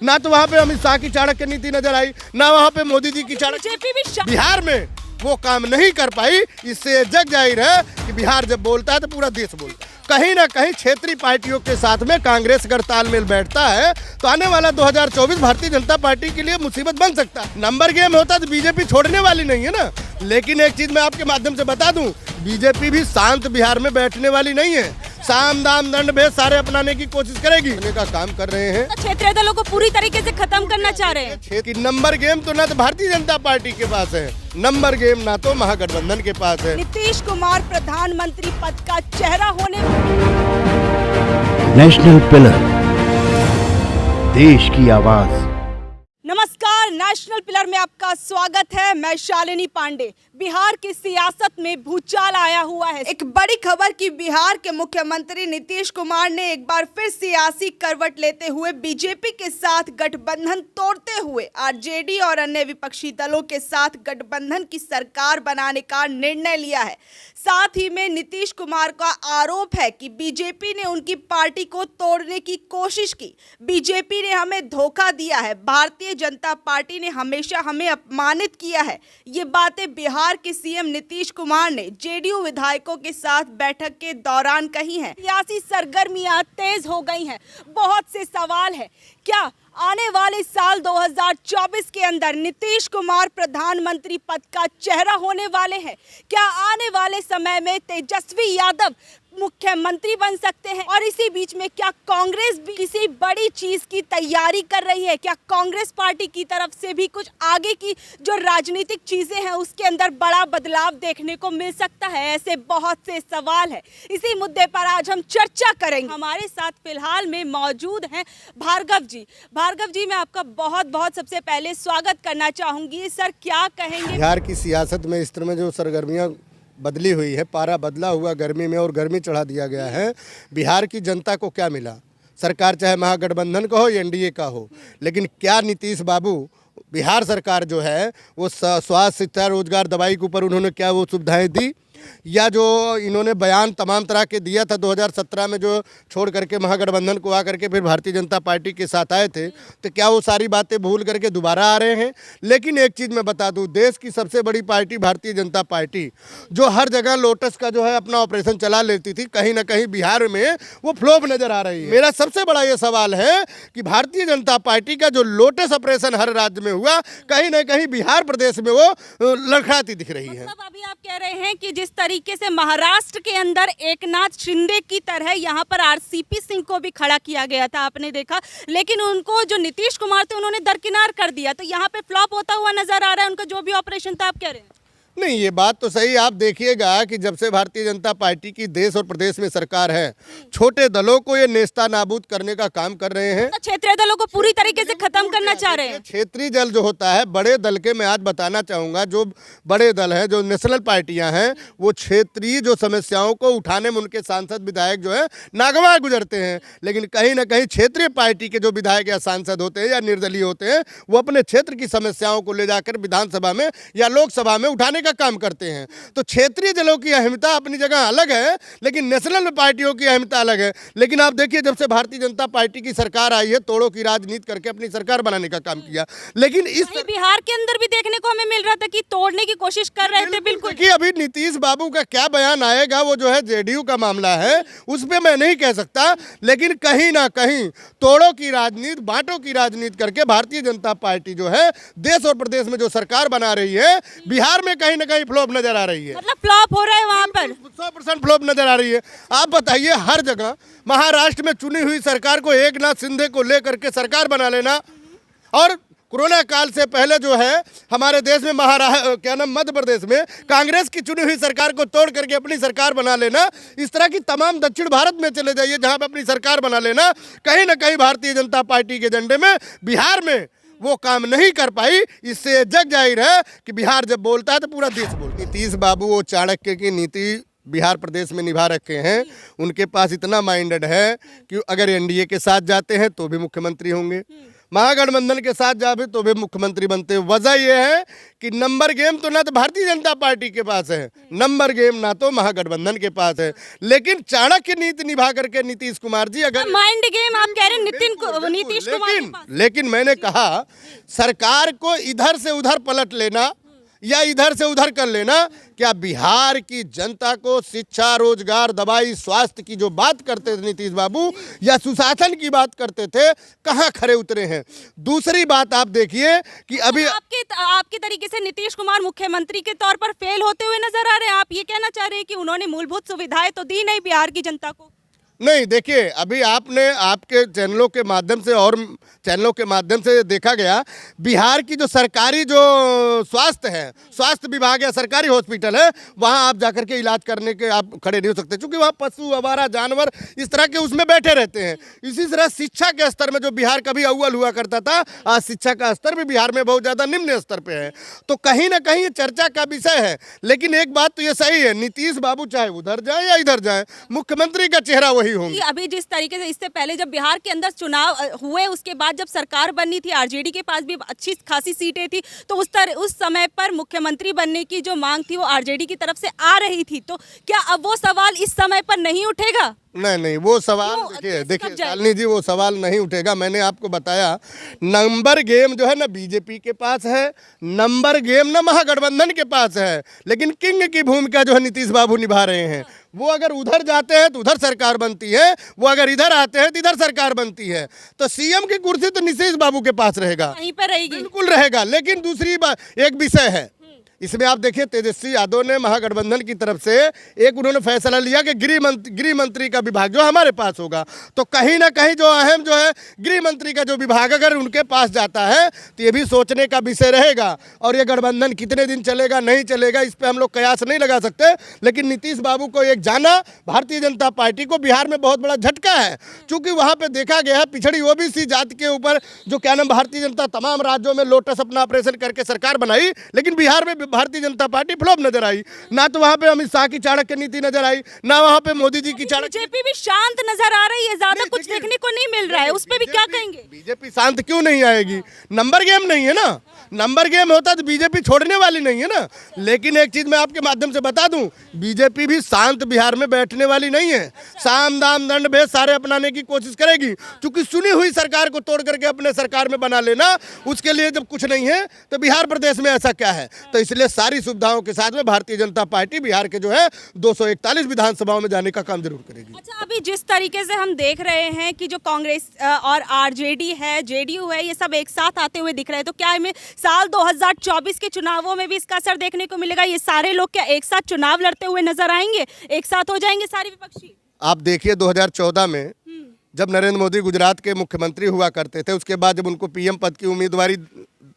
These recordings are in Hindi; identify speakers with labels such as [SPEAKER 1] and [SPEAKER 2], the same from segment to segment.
[SPEAKER 1] ना तो वहाँ पे अमित शाह की चाणक्य नीति नजर आई, ना वहाँ पे मोदी जी की चाणक्य। बिहार में वो काम नहीं कर पाई। इससे जग जाहिर है कि बिहार जब बोलता है तो पूरा देश बोलता है। कहीं ना कहीं क्षेत्रीय पार्टियों के साथ में कांग्रेस अगर तालमेल बैठता है तो आने वाला 2024 भारतीय जनता पार्टी के लिए मुसीबत बन सकता है। नंबर गेम होता तो बीजेपी छोड़ने वाली नहीं है ना। लेकिन एक चीज मैं आपके माध्यम से बता दूं, बीजेपी भी शांत बिहार में बैठने वाली नहीं है। साम दाम दंड भेद सारे अपनाने की कोशिश करेगी, का काम कर रहे हैं।
[SPEAKER 2] क्षेत्रीय दलों को पूरी तरीके से खत्म करना चाह रहे हैं।
[SPEAKER 1] कि नंबर गेम तो ना तो भारतीय जनता पार्टी के पास है, नंबर गेम ना तो महागठबंधन के पास है।
[SPEAKER 2] नीतीश कुमार प्रधानमंत्री पद का चेहरा होने।
[SPEAKER 3] नेशनल पिलर, देश की आवाज।
[SPEAKER 2] नमस्कार, नेशनल पिलर में आपका स्वागत है। मैं शालिनी पांडे। बिहार की सियासत में भूचाल आया हुआ है। एक बड़ी खबर कि बिहार के मुख्यमंत्री नीतीश कुमार ने एक बार फिर सियासी करवट लेते हुए बीजेपी के साथ गठबंधन तोड़ते हुए आरजेडी और अन्य विपक्षी दलों के साथ गठबंधन की सरकार बनाने का निर्णय लिया है। साथ ही में नीतीश कुमार का आरोप है कि बीजेपी ने उनकी पार्टी को तोड़ने की कोशिश की। बीजेपी ने हमें धोखा दिया है, भारतीय जनता पार्टी ने हमेशा हमें अपमानित किया है। ये बातें बिहार के सीएम नीतीश कुमार ने जेडीयू विधायकों के साथ बैठक के दौरान कही हैं। सियासी सरगर्मियां तेज हो गई हैं। बहुत से सवाल है, क्या आने वाले साल 2024 के अंदर नीतीश कुमार प्रधानमंत्री पद का चेहरा होने वाले हैं? क्या आने वाले समय में तेजस्वी यादव मुख्यमंत्री बन सकते हैं? और इसी बीच में क्या कांग्रेस भी किसी बड़ी चीज की तैयारी कर रही है? क्या कांग्रेस पार्टी की तरफ से भी कुछ आगे की जो राजनीतिक चीजें हैं उसके अंदर बड़ा बदलाव देखने को मिल सकता है? ऐसे बहुत से सवाल है। इसी मुद्दे पर आज हम चर्चा करेंगे। हमारे साथ फिलहाल में मौजूद हैं भार्गव जी। भार्गव जी, मैं आपका बहुत बहुत सबसे पहले स्वागत करना चाहूंगी। सर, क्या कहेंगे?
[SPEAKER 1] बिहार की सियासत में इस तरह में जो सरगर्मियां बदली हुई है, पारा बदला हुआ गर्मी में और गर्मी चढ़ा दिया गया है। बिहार की जनता को क्या मिला? सरकार चाहे महागठबंधन का हो या एनडीए का हो, लेकिन क्या नीतीश बाबू बिहार सरकार जो है वो स्वास्थ्य, शिक्षा, रोजगार, दवाई के ऊपर उन्होंने क्या वो सुविधाएं दी? या जो इन्होंने बयान तमाम तरह के दिया था 2017 में, जो छोड़ करके महागठबंधन को आकर के फिर भारतीय जनता पार्टी के साथ आए थे, तो क्या वो सारी बातें भूल करके दोबारा आ रहे हैं? लेकिन एक चीज़ मैं बता दूं, देश की सबसे बड़ी पार्टी भारतीय जनता पार्टी जो हर जगह लोटस का जो है अपना ऑपरेशन चला लेती थी, कहीं ना कहीं बिहार में वो फ्लॉप नजर आ रही है। मेरा सबसे बड़ा ये सवाल है कि भारतीय जनता पार्टी का जो लोटस ऑपरेशन हर राज्य में हुआ, कहीं ना कहीं बिहार प्रदेश में वो लड़खड़ाती दिख रही है।
[SPEAKER 2] मतलब अभी आप कह रहे हैं कि जिस तरीके से महाराष्ट्र के अंदर एकनाथ शिंदे की तरह यहाँ पर आरसीपी सिंह को भी खड़ा किया गया था, आपने देखा, लेकिन उनको जो नीतीश कुमार थे उन्होंने दरकिनार कर दिया। तो यहाँ पे फ्लॉप होता हुआ नजर आ रहा है उनका जो भी ऑपरेशन था। आप कह रहे हैं
[SPEAKER 1] नहीं, ये बात तो सही। आप देखिएगा कि जब से भारतीय जनता पार्टी की देश और प्रदेश में सरकार है, छोटे दलों को ये नेस्ता नाबूद करने का काम कर रहे हैं।
[SPEAKER 2] क्षेत्रीय दलों को पूरी तरीके से खत्म करना चाह रहे हैं।
[SPEAKER 1] क्षेत्रीय दल जो होता है, बड़े दल के मैं आज बताना चाहूंगा, जो बड़े दल हैं, जो नेशनल पार्टियां हैं, वो क्षेत्रीय जो समस्याओं को उठाने में उनके सांसद विधायक जो है नागवार गुजरते हैं। लेकिन कहीं ना कहीं क्षेत्रीय पार्टी के जो विधायक या सांसद होते हैं या निर्दलीय होते हैं, वो अपने क्षेत्र की समस्याओं को ले जाकर विधानसभा में या लोकसभा में उठाने का काम करते हैं। तो क्षेत्रीय दलों की अहमियत अपनी जगह अलग है, लेकिन नेशनल पार्टियों की अहमियत अलग है। लेकिन आप देखिए, जब से भारतीय जनता पार्टी की सरकार आई है, तोड़ों की राजनीति करके अपनी सरकार बनाने का काम किया। लेकिन इस
[SPEAKER 2] बिहार के अंदर भी देखने को हमें मिल रहा था कि तोड़ने की कोशिश कर रहे थे। बिल्कुल
[SPEAKER 1] कि अभी नीतीश बाबू का क्या बयान आएगा, वो जो है जेडीयू का मामला है, उस पर मैं नहीं कह सकता। लेकिन कहीं ना कहीं तोड़ों की राजनीति, बांटों की राजनीति करके भारतीय जनता पार्टी जो है देश और प्रदेश में जो सरकार बना रही है, बिहार में कहीं ना कहीं फ्लॉप नजर आ रही है।
[SPEAKER 2] मतलब फ्लॉप हो रहा है वहां पर
[SPEAKER 1] 100% फ्लॉप नजर आ रही है। आप बताइए, हर जगह महाराष्ट्र में चुनी हुई सरकार को एकनाथ शिंदे को लेकर के सरकार बना लेना, और कोरोना काल से पहले जो है हमारे देश में मध्य प्रदेश में कांग्रेस की चुनी हुई सरकार को तोड़ करके अपनी सरकार बना लेना। इस तरह की तमाम दक्षिण भारत में चले जाइए जहां पे अपनी सरकार बना लेना, कहीं ना कहीं भारतीय जनता पार्टी के एजेंडे में बिहार में वो काम नहीं कर पाई। इससे जग जाहिर है कि बिहार जब बोलता है तो पूरा देश बोलता है। नीतीश बाबू वो चाणक्य की नीति बिहार प्रदेश में निभा रखे हैं। उनके पास इतना माइंडेड है कि अगर एनडीए के साथ जाते हैं तो भी मुख्यमंत्री होंगे, महागठबंधन के साथ जावे तो भी मुख्यमंत्री बनते। वजह यह है कि नंबर गेम तो ना तो भारतीय जनता पार्टी के पास है, नंबर गेम ना तो महागठबंधन के पास है। लेकिन चाणक्य नीति निभा करके नीतीश कुमार जी अगर
[SPEAKER 2] माइंड गेम आप कह रहे हैं नीतीश कुमार के पास।
[SPEAKER 1] लेकिन मैंने कहा सरकार को इधर से उधर पलट लेना या इधर से उधर कर लेना, क्या बिहार की जनता को शिक्षा, रोजगार, दवाई, स्वास्थ्य की जो बात करते थे नीतीश बाबू या सुशासन की बात करते थे, कहां खरे उतरे हैं। दूसरी बात आप देखिए कि अभी
[SPEAKER 2] आपके तरीके से नीतीश कुमार मुख्यमंत्री के तौर पर फेल होते हुए नजर आ रहे हैं। आप ये कहना चाह रहे हैं कि उन्होंने मूलभूत सुविधाएं तो दी नहीं बिहार की जनता को?
[SPEAKER 1] नहीं, देखिए अभी आपने आपके चैनलों के माध्यम से और चैनलों के माध्यम से देखा गया, बिहार की जो सरकारी जो स्वास्थ्य विभाग या सरकारी हॉस्पिटल है, वहाँ आप जाकर के इलाज करने के आप खड़े नहीं हो सकते, क्योंकि वहाँ पशु, आवारा जानवर इस तरह के उसमें बैठे रहते हैं। इसी तरह शिक्षा के स्तर में जो बिहार कभी अव्वल हुआ करता था, आज शिक्षा का स्तर भी बिहार में बहुत ज़्यादा निम्न स्तर पर है। तो कहीं ना कहीं ये चर्चा का विषय है। लेकिन एक बात तो ये सही है, नीतीश बाबू चाहे उधर जाए या इधर जाए, मुख्यमंत्री का चेहरा वही होंगे।
[SPEAKER 2] अभी जिस तरीके से इससे पहले जब बिहार के अंदर चुनाव हुए, उसके बाद जब सरकार बननी थी, आरजेडी के पास भी अच्छी खासी सीटें थी, तो उस समय पर मुख्यमंत्री बनने की जो मांग थी वो आरजेडी की तरफ से आ रही थी। तो क्या अब वो सवाल इस समय पर नहीं उठेगा?
[SPEAKER 1] नहीं, वो सवाल देखिए शालिनी जी, वो सवाल नहीं उठेगा। मैंने आपको बताया, नंबर गेम जो है ना बीजेपी के पास है, नंबर गेम ना महागठबंधन के पास है। लेकिन किंग की भूमिका जो है नीतीश बाबू निभा रहे हैं। वो अगर उधर जाते हैं तो उधर सरकार बनती है, वो अगर इधर आते हैं तो इधर सरकार बनती है। तो सीएम की कुर्सी तो नीतीश बाबू के पास रहेगा,
[SPEAKER 2] वहीं पर रहेगी, बिल्कुल
[SPEAKER 1] रहेगा। लेकिन दूसरी बात, एक विषय है इसमें, आप देखिए तेजस्वी यादव ने महागठबंधन की तरफ से एक उन्होंने फैसला लिया कि गृह मंत्री का विभाग जो हमारे पास होगा। तो कहीं ना कहीं जो अहम जो है गृह मंत्री का जो विभाग अगर उनके पास जाता है तो ये भी सोचने का विषय रहेगा। और ये गठबंधन कितने दिन चलेगा नहीं चलेगा, इस पर हम लोग कयास नहीं लगा सकते। लेकिन नीतीश बाबू को एक जाना, भारतीय जनता पार्टी को बिहार में बहुत बड़ा झटका है, चूंकि वहाँ पर देखा गया है पिछड़ी ओबीसी जाति के ऊपर जो क्या नाम भारतीय जनता तमाम राज्यों में लोटस अपना ऑपरेशन करके सरकार बनाई, लेकिन बिहार में भारतीय जनता पार्टी फ्लॉप नजर आई। ना तो वहां पे अमित शाह की चाणक्य नीति नजर आई, ना वहां पे मोदी जी की चाणक्य।
[SPEAKER 2] बीजेपी भी शांत नजर आ रही है, ज्यादा कुछ देखने को नहीं मिल रहा है। उस पे भी क्या कहेंगे?
[SPEAKER 1] बीजेपी शांत क्यों नहीं आएगी? नंबर गेम नहीं है ना। नंबर गेम होता तो बीजेपी छोड़ने वाली नहीं है ना। लेकिन एक चीज मैं आपके माध्यम से बता दूं, बीजेपी भी शांत बिहार में बैठने वाली नहीं है। साम दाम दंड भेद सारे अपनाने की कोशिश करेगी, क्योंकि सुनी हुई सरकार को तोड़ करके अपने सरकार में बना लेना, उसके लिए जब कुछ नहीं है तो बिहार प्रदेश में ऐसा क्या है। तो इसलिए सारी सुविधाओं के साथ में भारतीय जनता पार्टी बिहार के जो है 241 विधानसभाओं में जाने का काम जरूर करेगी।
[SPEAKER 2] अच्छा, अभी जिस तरीके से हम देख रहे हैं कि जो कांग्रेस और आरजेडी है, जेडीयू है, ये सब एक साथ आते हुए दिख रहे हैं, तो क्या हमें साल 2024 के चुनावों में भी इसका असर देखने को मिलेगा? ये सारे लोग क्या एक साथ चुनाव लड़ते हुए नजर आएंगे? एक साथ हो जाएंगे सारे विपक्षी?
[SPEAKER 1] आप देखिए 2014 में जब नरेंद्र मोदी गुजरात के मुख्यमंत्री हुआ करते थे, उसके बाद जब उनको पीएम पद की उम्मीदवारी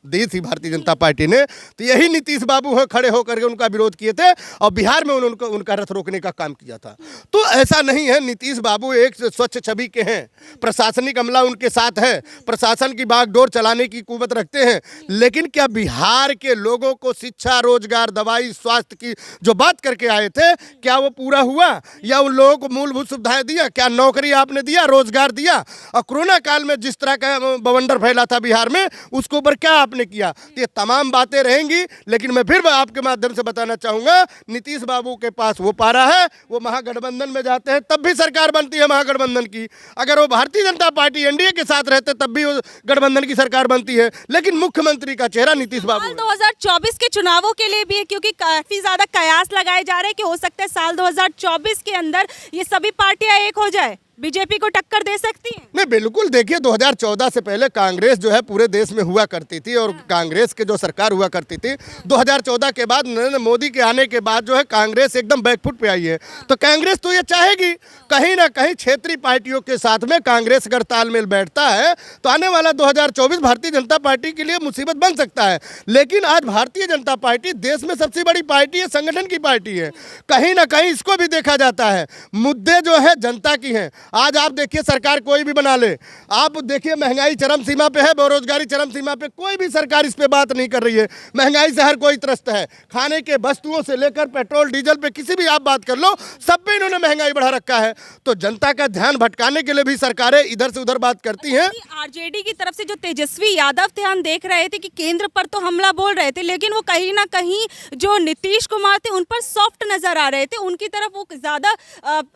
[SPEAKER 1] दी थी भारतीय जनता पार्टी ने, तो यही नीतीश बाबू खड़े होकर के उनका विरोध किए थे और बिहार में उन्होंने उनका रथ रोकने का काम किया था। तो ऐसा नहीं है, नीतीश बाबू एक स्वच्छ छवि के हैं, प्रशासनिक अमला उनके साथ है, प्रशासन की बागडोर चलाने की कुवत रखते हैं। लेकिन क्या बिहार के लोगों को शिक्षा, रोजगार, दवाई, स्वास्थ्य की जो बात करके आए थे, क्या वो पूरा हुआ? या उन लोगों को मूलभूत सुविधाएं दिया? क्या नौकरी आपने दिया, रोजगार दिया? और कोरोना काल में जिस तरह का बवंडर फैला था बिहार में, उसके ऊपर क्या आपने किया? ये तमाम बातें रहेंगी। लेकिन मैं फिर आपके माध्यम से बताना चाहूंगा, नीतीश बाबू के पास वो पारा है, वो महागठबंधन में जाते हैं तब भी सरकार बनती है महागठबंधन की। अगर वो भारतीय जनता पार्टी एनडीए के साथ रहते तब भी वो गठबंधन की सरकार बनती है। लेकिन मुख्यमंत्री का चेहरा नीतीश बाबू।
[SPEAKER 2] 2024 के चुनावों के लिए भी है, क्योंकि काफी ज्यादा कयास लगाए जा रहे हैं कि हो सकता है साल 2024 के अंदर ये सभी पार्टियां एक हो जाए, बीजेपी को टक्कर दे सकती है।
[SPEAKER 1] नहीं, बिल्कुल। देखिए 2014 से पहले कांग्रेस जो है पूरे देश में हुआ करती थी और कांग्रेस के जो सरकार हुआ करती थी। 2014 के बाद नरेंद्र मोदी के आने के बाद जो है कांग्रेस एकदम बैकफुट पे आई है। तो कांग्रेस तो ये चाहेगी कहीं ना कहीं क्षेत्रीय पार्टियों के साथ में कांग्रेस अगर तालमेल बैठता है तो आने वाला 2024 भारतीय जनता पार्टी के लिए मुसीबत बन सकता है। लेकिन आज भारतीय जनता पार्टी देश में सबसे बड़ी पार्टी है, संगठन की पार्टी है। कहीं ना कहीं इसको भी देखा जाता है, मुद्दे जो है जनता की हैं। आज आप देखिए सरकार कोई भी बना ले, आप देखिए महंगाई चरम सीमा पे है, बेरोजगारी चरम सीमा पे, कोई भी सरकार इस पे बात नहीं कर रही है। महंगाई से हर कोई त्रस्त है, खाने के वस्तुओं से लेकर पेट्रोल डीजल पे किसी भी आप बात कर लो, सब पे इन्होंने महंगाई बढ़ा रखा है। तो जनता का ध्यान भटकाने के लिए भी सरकारें इधर से उधर बात करती हैं।
[SPEAKER 2] आरजेडी की तरफ से जो तेजस्वी यादव थे, हम देख रहे थे कि केंद्र पर तो हमला बोल रहे थे, लेकिन वो कहीं ना कहीं जो नीतीश कुमार थे उन पर सॉफ्ट नजर आ रहे थे, उनकी तरफ वो ज्यादा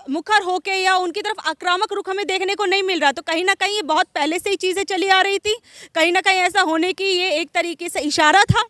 [SPEAKER 2] मुखर होके या उनकी तरफ आक्रामक रुख हमें देखने को नहीं मिल रहा। तो कहीं ना कहीं ये बहुत पहले से ही चीजें चली आ रही थी, कहीं ना कहीं ऐसा होने की ये एक तरीके से इशारा था।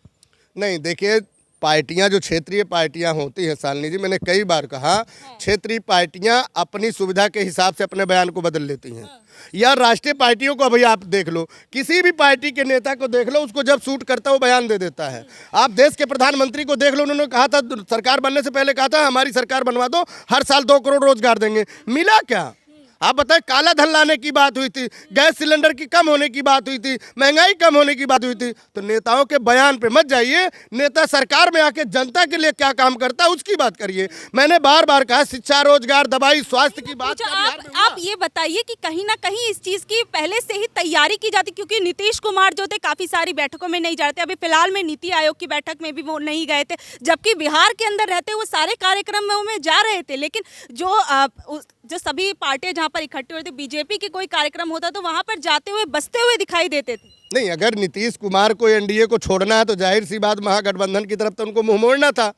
[SPEAKER 1] नहीं देखिए, पार्टियां जो क्षेत्रीय पार्टियां होती हैं शालिनी जी, मैंने कई बार कहा, क्षेत्रीय पार्टियां अपनी सुविधा के हिसाब से अपने बयान को बदल लेती हैं। या राष्ट्रीय पार्टियों को अभी आप देख लो, किसी भी पार्टी के नेता को देख लो, उसको जब सूट करता है वो बयान दे देता है। आप देश के प्रधानमंत्री को देख लो, उन्होंने कहा था, सरकार बनने से पहले कहा था हमारी सरकार बनवा दो, हर साल 2 करोड़ रोजगार देंगे। मिला क्या? आप बताएं, काला धन लाने की बात हुई थी, गैस सिलेंडर की कम होने की बात हुई थी, महंगाई कम होने की बात हुई थी। तो नेताओं के बयान पे मत जाइए, नेता सरकार में आके जनता के लिए क्या काम करता है उसकी बात करिए। मैंने बार बार कहा, शिक्षा, रोजगार, दवाई, स्वास्थ्य की बात।
[SPEAKER 2] आप ये बताइए कि कहीं ना कहीं इस चीज की पहले से ही तैयारी की जाती, क्योंकि नीतीश कुमार जो थे काफी सारी बैठकों में नहीं जा रहे थे। अभी फिलहाल में नीति आयोग की बैठक में भी वो नहीं गए थे, जबकि बिहार के अंदर रहते वो सारे कार्यक्रम में जा रहे थे। लेकिन जो सभी पार्टियां जहां पर इकट्ठे हुए थे, बीजेपी की कोई कार्यक्रम होता तो वहां पर जाते हुए बसते हुए दिखाई देते थे।
[SPEAKER 1] नहीं, अगर नीतीश कुमार को एनडीए को छोड़ना है तो जाहिर सी बात महागठबंधन की तरफ तो उनको मुंह मोड़ना था।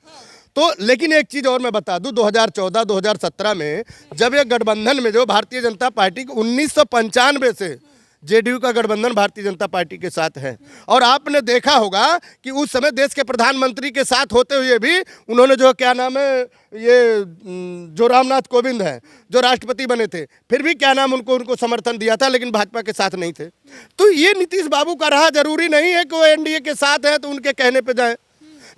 [SPEAKER 1] तो लेकिन एक चीज़ और मैं बता दूं, 2014-2017 में जब ये गठबंधन में जो भारतीय जनता पार्टी 1995 से जेडीयू का गठबंधन भारतीय जनता पार्टी के साथ है, और आपने देखा होगा कि उस समय देश के प्रधानमंत्री के साथ होते हुए भी उन्होंने जो क्या नाम है, ये जो रामनाथ कोविंद हैं जो राष्ट्रपति बने थे, फिर भी क्या नाम उनको समर्थन दिया था, लेकिन भाजपा के साथ नहीं थे। तो ये नीतीश बाबू का रहा। जरूरी नहीं है कि वो एनडीए के साथ है तो उनके कहने पे जाए,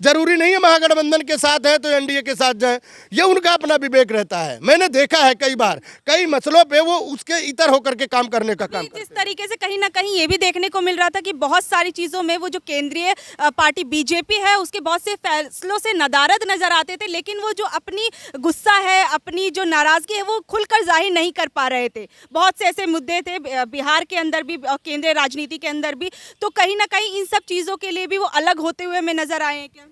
[SPEAKER 1] जरूरी नहीं है महागठबंधन के साथ है तो एनडीए के साथ जाए, ये उनका अपना विवेक रहता है। मैंने देखा है कई बार, कई मसलों पे वो उसके इतर होकर के काम करने का काम।
[SPEAKER 2] जिस तरीके से कहीं ना कहीं ये भी देखने को मिल रहा था कि बहुत सारी चीजों में वो जो केंद्रीय पार्टी बीजेपी है उसके बहुत से फैसलों से नदारद नजर आते थे, लेकिन वो जो अपनी गुस्सा है, अपनी जो नाराजगी है, वो खुलकर जाहिर नहीं कर पा रहे थे। बहुत से ऐसे मुद्दे थे बिहार के अंदर भी, केंद्रीय राजनीति के अंदर भी, तो कहीं ना कहीं इन सब चीजों के लिए भी वो अलग होते हुए हमें नजर आए हैं क्या?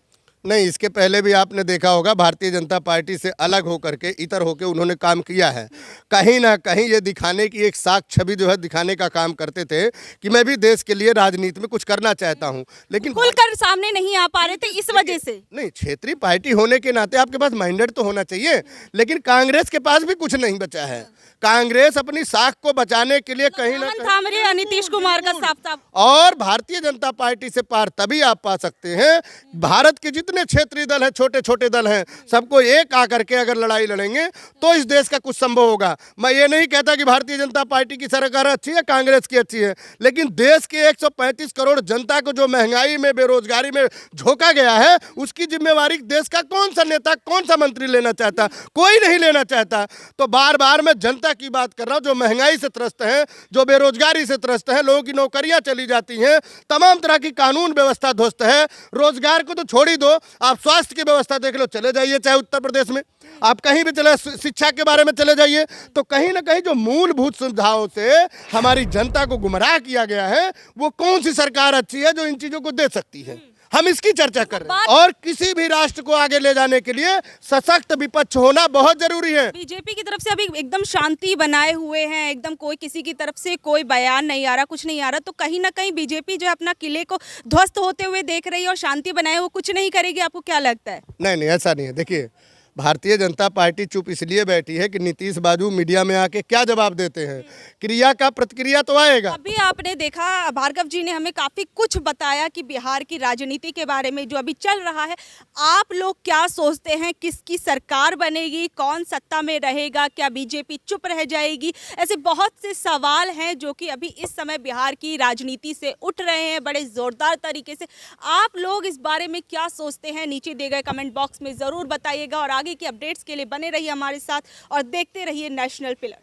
[SPEAKER 1] नहीं, इसके पहले भी आपने देखा होगा भारतीय जनता पार्टी से अलग होकर के, इतर होकर उन्होंने काम किया है। कहीं ना कहीं ये दिखाने की एक साख छवि जो है दिखाने का काम करते थे कि मैं भी देश के लिए राजनीति में कुछ करना चाहता हूं, लेकिन
[SPEAKER 2] खुलकर सामने नहीं आ पा रहे थे इस वजह से।
[SPEAKER 1] नहीं, क्षेत्रीय पार्टी होने के नाते आपके पास माइंडेड तो होना चाहिए, लेकिन कांग्रेस के पास भी कुछ नहीं बचा है। कांग्रेस अपनी साख को बचाने के लिए कहीं ना कहीं
[SPEAKER 2] नीतीश कुमार का साफ
[SPEAKER 1] और भारतीय जनता पार्टी से पार तभी आप पा सकते हैं। भारत के जितने क्षेत्रीय दल हैं, छोटे छोटे दल हैं, सबको एक आकर के अगर लड़ाई लड़ेंगे तो इस देश का कुछ संभव होगा। मैं ये नहीं कहता कि भारतीय जनता पार्टी की सरकार अच्छी है, कांग्रेस की अच्छी है, लेकिन देश के 135 करोड़ जनता को जो महंगाई में, बेरोजगारी में झोंका गया है, उसकी जिम्मेवारी देश का कौन सा नेता, कौन सा मंत्री लेना चाहता? कोई नहीं लेना चाहता। तो बार बार मैं जनता की बात कर रहा हूं, जो महंगाई से त्रस्त हैं, जो बेरोजगारी से त्रस्त हैं, लोगों की नौकरियां चली जाती हैं, तमाम तरह की कानून व्यवस्था ध्वस्त है। रोजगार को तो छोड़ ही दो, आप स्वास्थ्य की व्यवस्था देख लो, चले जाइए चाहे उत्तर प्रदेश में, आप कहीं भी चले, शिक्षा के बारे में चले जाइए, तो कहीं ना कहीं जो मूलभूत सुविधाओं से हमारी जनता को गुमराह किया गया है, वो कौन सी सरकार अच्छी है जो इन चीजों को दे सकती है? हम इसकी चर्चा कर रहे हैं। और किसी भी राष्ट्र को आगे ले जाने के लिए सशक्त विपक्ष होना बहुत जरूरी है।
[SPEAKER 2] बीजेपी की तरफ से अभी एकदम शांति बनाए हुए हैं, एकदम कोई किसी की तरफ से कोई बयान नहीं आ रहा, कुछ नहीं आ रहा, तो कहीं ना कहीं बीजेपी जो है अपना किले को ध्वस्त होते हुए देख रही है और शांति बनाए हुए कुछ नहीं करेगी। आपको क्या लगता है?
[SPEAKER 1] नहीं, ऐसा नहीं है। देखिए, भारतीय जनता पार्टी चुप इसलिए बैठी है कि नीतीश बाबू मीडिया में आके क्या जवाब देते हैं, क्रिया का प्रतिक्रिया तो आएगा।
[SPEAKER 2] अभी आपने देखा, भार्गव जी ने हमें काफी कुछ बताया कि बिहार की राजनीति के बारे में जो अभी चल रहा है। आप लोग क्या सोचते हैं, किसकी सरकार बनेगी, कौन सत्ता में रहेगा, क्या बीजेपी चुप रह जाएगी? ऐसे बहुत से सवाल हैं जो कि अभी इस समय बिहार की राजनीति से उठ रहे हैं बड़े जोरदार तरीके से। आप लोग इस बारे में क्या सोचते हैं, नीचे दिए गए कमेंट बॉक्स में जरूर बताइएगा, और आगे की अपडेट्स के लिए बने रहिए हमारे साथ और देखते रहिए नेशनल पिलर।